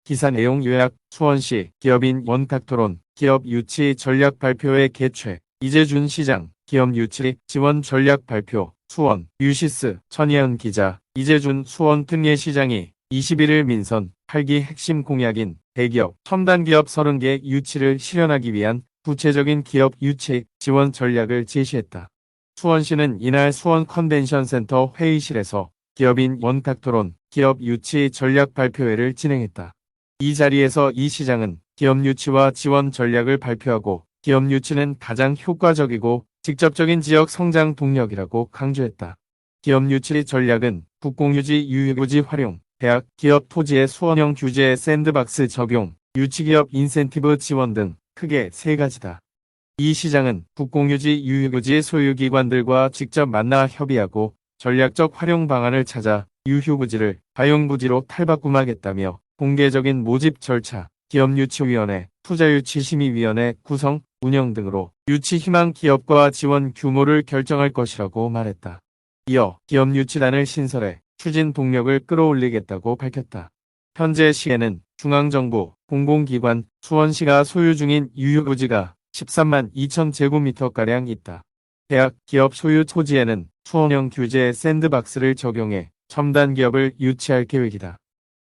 기사 내용 요약. 수원시 기업인 원탁토론 기업 유치 전략 발표회 개최. 이재준 시장 기업 유치 지원 전략 발표. 수원 유시스 천예은 기자. 이재준 수원 특례시장이 21일 민선 8기 핵심 공약인 대기업 첨단기업 30개 유치를 실현하기 위한 구체적인 기업 유치 지원 전략을 제시했다. 수원시는 이날 수원 컨벤션센터 회의실에서 기업인 원탁토론 기업 유치 전략 발표회를 진행했다. 이 자리에서 이 시장은 기업 유치와 지원 전략을 발표하고 기업 유치는 가장 효과적이고 직접적인 지역 성장 동력이라고 강조했다. 기업 유치 전략은 국공유지 유휴부지 활용, 대학, 기업 토지의 수원형 규제 샌드박스 적용, 유치기업 인센티브 지원 등 크게 세 가지다. 이 시장은 국공유지 유휴부지 소유기관들과 직접 만나 협의하고 전략적 활용 방안을 찾아 유휴부지를 가용부지로 탈바꿈하겠다며 공개적인 모집 절차, 기업유치위원회, 투자유치심의위원회 구성, 운영 등으로 유치 희망 기업과 지원 규모를 결정할 것이라고 말했다. 이어 기업유치단을 신설해 추진 동력을 끌어올리겠다고 밝혔다. 현재 시에는 중앙정부, 공공기관, 수원시가 소유 중인 유휴부지가 13만 2천 제곱미터가량 있다. 대학, 기업 소유 토지에는 수원형 규제 샌드박스를 적용해 첨단 기업을 유치할 계획이다.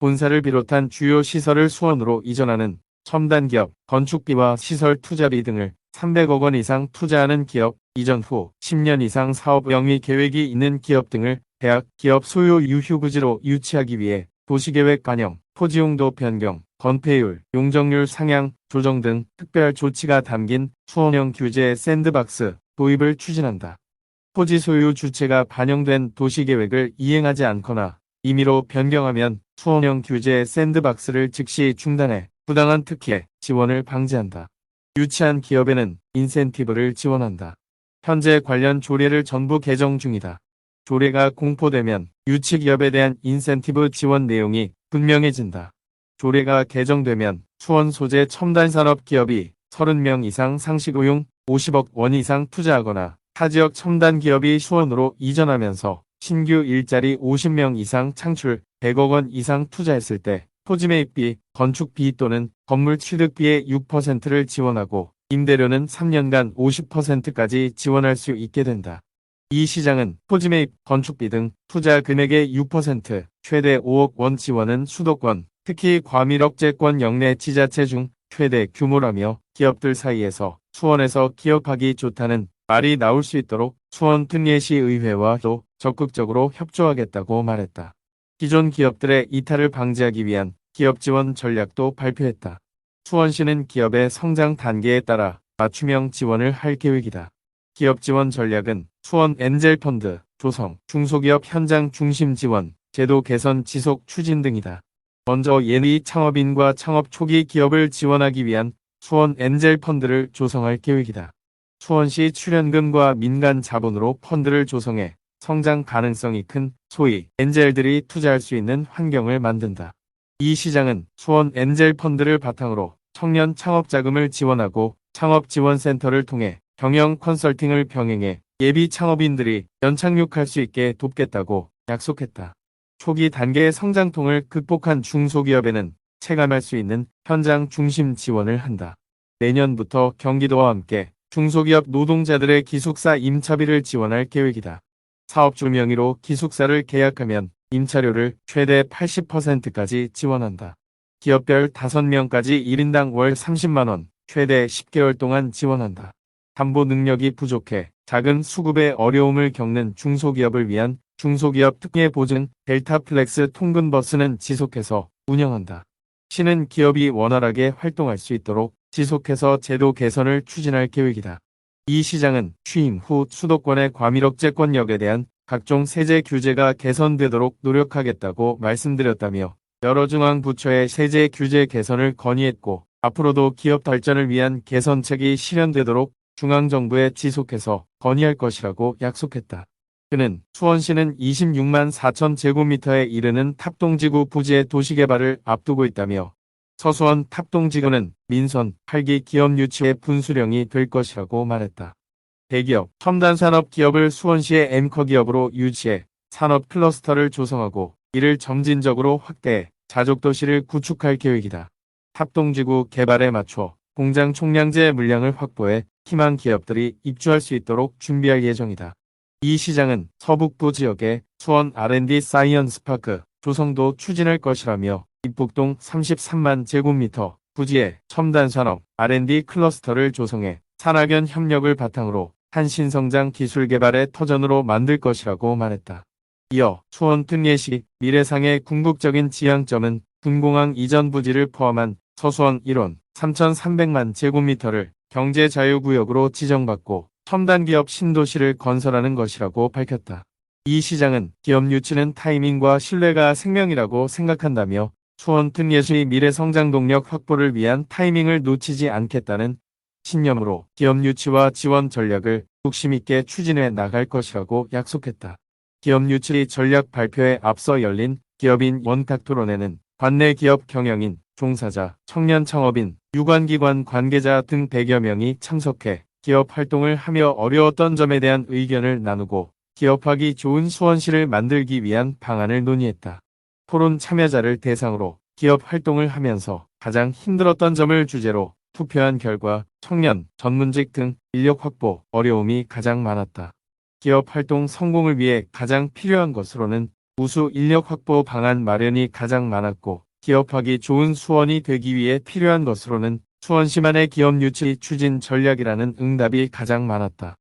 본사를 비롯한 주요 시설을 수원으로 이전하는 첨단 기업, 건축비와 시설 투자비 등을 300억 원 이상 투자하는 기업, 이전 후 10년 이상 사업 영위 계획이 있는 기업 등을 대학, 기업 소유 유휴부지로 유치하기 위해 도시계획 반영, 토지용도 변경, 건폐율, 용적률 상향, 조정 등 특별 조치가 담긴 수원형 규제 샌드박스 도입을 추진한다. 토지 소유 주체가 반영된 도시계획을 이행하지 않거나 임의로 변경하면 수원형 규제 샌드박스를 즉시 중단해 부당한 특혜, 지원을 방지한다. 유치한 기업에는 인센티브를 지원한다. 현재 관련 조례를 전부 개정 중이다. 조례가 공포되면 유치기업에 대한 인센티브 지원 내용이 분명해진다. 조례가 개정되면 수원 소재 첨단산업 기업이 30명 이상 상시고용 50억 원 이상 투자하거나 타지역 첨단 기업이 수원으로 이전하면서 신규 일자리 50명 이상 창출 100억 원 이상 투자했을 때 토지 매입비, 건축비 또는 건물 취득비의 6%를 지원하고 임대료는 3년간 50%까지 지원할 수 있게 된다. 이 시장은 토지 매입, 건축비 등 투자 금액의 6%, 최대 5억 원 지원은 수도권, 특히 과밀억제권 영내 지자체 중 최대 규모라며 기업들 사이에서 수원에서 기업하기 좋다는 말이 나올 수 있도록 수원 특례시 의회와도 적극적으로 협조하겠다고 말했다. 기존 기업들의 이탈을 방지하기 위한 기업 지원 전략도 발표했다. 수원시는 기업의 성장 단계에 따라 맞춤형 지원을 할 계획이다. 기업 지원 전략은 수원 엔젤펀드, 조성, 중소기업 현장 중심 지원, 제도 개선 지속 추진 등이다. 먼저 예비 창업인과 창업 초기 기업을 지원하기 위한 수원 엔젤펀드를 조성할 계획이다. 수원시 출연금과 민간 자본으로 펀드를 조성해 성장 가능성이 큰 소위 엔젤들이 투자할 수 있는 환경을 만든다. 이 시장은 수원 엔젤펀드를 바탕으로 청년 창업자금을 지원하고 창업지원센터를 통해 경영 컨설팅을 병행해 예비 창업인들이 연착륙할 수 있게 돕겠다고 약속했다. 초기 단계의 성장통을 극복한 중소기업에는 체감할 수 있는 현장 중심 지원을 한다. 내년부터 경기도와 함께 중소기업 노동자들의 기숙사 임차비를 지원할 계획이다. 사업주 명의로 기숙사를 계약하면 임차료를 최대 80%까지 지원한다. 기업별 5명까지 1인당 월 30만원, 최대 10개월 동안 지원한다. 담보 능력이 부족해 작은 수급에 어려움을 겪는 중소기업을 위한 중소기업 특례 보증 델타플렉스 통근버스는 지속해서 운영한다. 시는 기업이 원활하게 활동할 수 있도록 지속해서 제도 개선을 추진할 계획이다. 이 시장은 취임 후 수도권의 과밀억제권역에 대한 각종 세제 규제가 개선되도록 노력하겠다고 말씀드렸다며 여러 중앙부처의 세제 규제 개선을 건의했고 앞으로도 기업 발전을 위한 개선책이 실현되도록 중앙정부에 지속해서 건의할 것이라고 약속했다. 그는 수원시는 26만 4천 제곱미터에 이르는 탑동지구 부지의 도시개발을 앞두고 있다며 서수원 탑동지구는 민선 8기 기업 유치의 분수령이 될 것이라고 말했다. 대기업, 첨단산업 기업을 수원시의 앵커 기업으로 유치해 산업 클러스터를 조성하고 이를 점진적으로 확대해 자족도시를 구축할 계획이다. 합동지구 개발에 맞춰 공장 총량제 물량을 확보해 희망 기업들이 입주할 수 있도록 준비할 예정이다. 이 시장은 서북부 지역에 수원 R&D 사이언스 파크 조성도 추진할 것이라며 입북동 33만 제곱미터 부지에 첨단산업 R&D 클러스터를 조성해 산학연 협력을 바탕으로 한신성장 기술 개발의 터전으로 만들 것이라고 말했다. 이어 수원 특례시 미래상의 궁극적인 지향점은 군공항 이전 부지를 포함한 서수원 1원 3,300만 제곱미터를 경제자유구역으로 지정받고 첨단기업 신도시를 건설하는 것이라고 밝혔다. 이 시장은 기업 유치는 타이밍과 신뢰가 생명이라고 생각한다며 수원 특례시의 미래성장 동력 확보를 위한 타이밍을 놓치지 않겠다는 신념으로 기업 유치와 지원 전략을 욕심 있게 추진해 나갈 것이라고 약속했다. 기업 유치 전략 발표에 앞서 열린 기업인 원탁 토론회는 관내 기업 경영인, 종사자, 청년 창업인, 유관기관 관계자 등 100여 명이 참석해 기업 활동을 하며 어려웠던 점에 대한 의견을 나누고 기업하기 좋은 수원시를 만들기 위한 방안을 논의했다. 토론 참여자를 대상으로 기업 활동을 하면서 가장 힘들었던 점을 주제로 투표한 결과 청년, 전문직 등 인력 확보 어려움이 가장 많았다. 기업 활동 성공을 위해 가장 필요한 것으로는 우수 인력 확보 방안 마련이 가장 많았고 기업하기 좋은 수원이 되기 위해 필요한 것으로는 수원시만의 기업 유치 추진 전략이라는 응답이 가장 많았다.